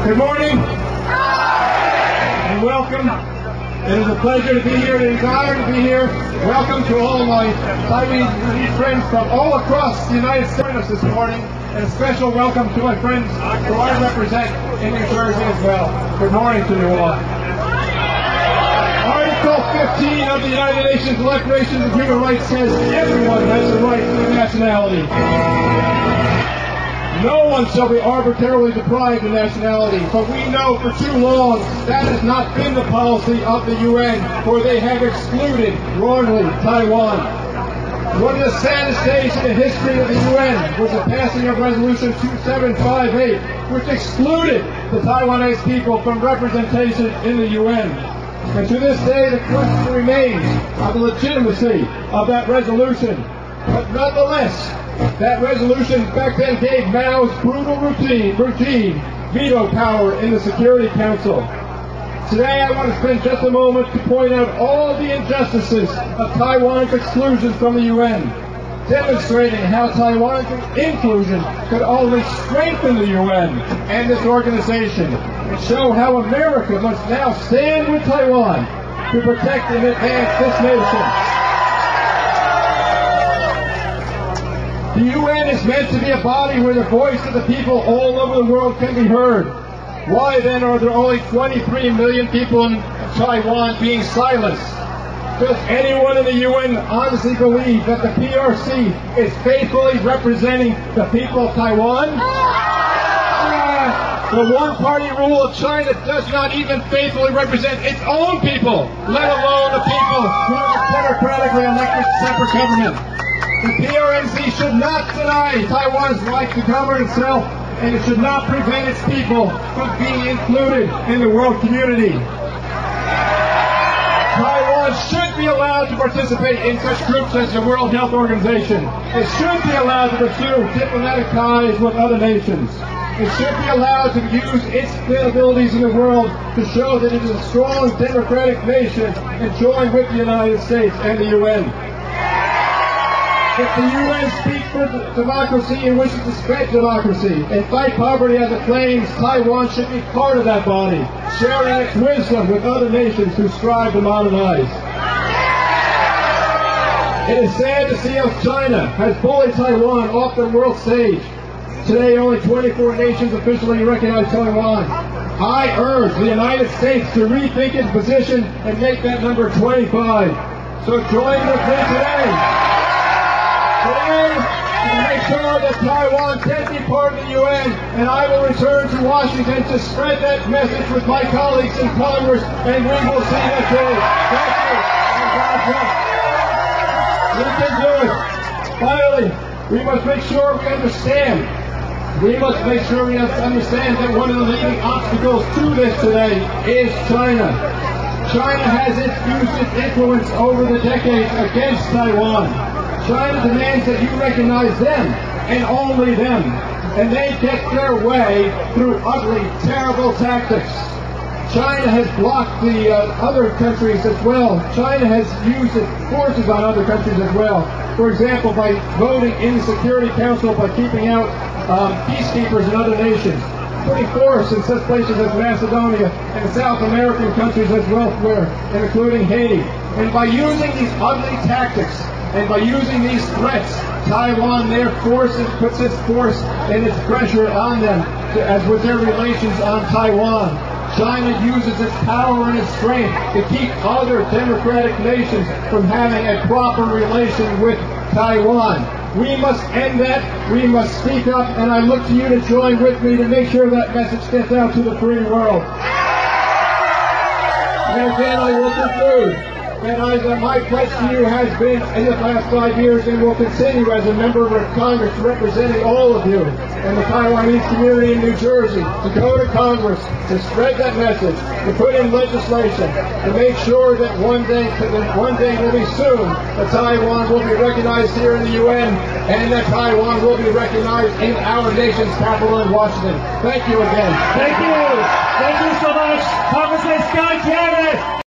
Good morning and welcome. It is a pleasure to be here. It is an honor to be here. Welcome to all my Taiwanese friends from all across the United States this morning, and a special welcome to my friends who I represent in New Jersey as well. Good morning to you all. Article 15 of the United Nations Declaration of Human Rights says everyone has the right to nationality. No one shall be arbitrarily deprived of nationality, but we know for too long that has not been the policy of the UN, for they have excluded, wrongly, Taiwan. One of the saddest days in the history of the UN was the passing of Resolution 2758, which excluded the Taiwanese people from representation in the UN. And to this day, the question remains of the legitimacy of that resolution. But nonetheless, that resolution back then gave Mao's brutal regime veto power in the Security Council. Today I want to spend just a moment to point out all the injustices of Taiwan's exclusion from the UN, demonstrating how Taiwan's inclusion could only strengthen the UN and this organization, and show how America must now stand with Taiwan to protect and advance this nation. The UN is meant to be a body where the voice of the people all over the world can be heard. Why then are there only 23 million people in Taiwan being silenced? Does anyone in the UN honestly believe that the PRC is faithfully representing the people of Taiwan? The one-party rule of China does not even faithfully represent its own people, let alone the people who have a democratically elected separate government. The PRC should not deny Taiwan's right to govern itself, and it should not prevent its people from being included in the world community. Taiwan should be allowed to participate in such groups as the World Health Organization. It should be allowed to pursue diplomatic ties with other nations. It should be allowed to use its abilities in the world to show that it is a strong democratic nation and join with the United States and the UN. If the UN speaks for democracy and wishes to spread democracy and fight poverty as it claims, Taiwan should be part of that body, sharing its wisdom with other nations who strive to modernize. It is sad to see how China has bullied Taiwan off the world stage. Today, only 24 nations officially recognize Taiwan. I urge the United States to rethink its position and make that number 25. So join with me today. Today, to make sure that Taiwan can be part of the UN, and I will return to Washington to spread that message with my colleagues in Congress, and we will see that day. Thank you, and God bless. We can do it. Finally, we must make sure we understand. We must make sure we understand that one of the leading obstacles to this today is China. China has used its influence over the decades against Taiwan. China demands that you recognize them, and only them. And they get their way through ugly, terrible tactics. China has blocked the other countries as well. China has used its forces on other countries as well. For example, by voting in the Security Council, by keeping out peacekeepers in other nations, putting force in such places as Macedonia and South American countries as well, including Haiti. And by using these ugly tactics, and by using these threats, Taiwan therefore puts its force and its pressure on them, as with their relations on Taiwan. China uses its power and its strength to keep other democratic nations from having a proper relation with Taiwan. We must end that. We must speak up, and I look to you to join with me to make sure that message gets out to the free world. And again, I will conclude. And my pledge to you has been in the past 5 years and will continue as a member of Congress representing all of you and the Taiwanese community in New Jersey to go to Congress to spread that message, to put in legislation, to make sure that one day will be soon that Taiwan will be recognized here in the UN and that Taiwan will be recognized in our nation's capital in Washington. Thank you again. Thank you. Thank you so much. Congressman Scott Cannon.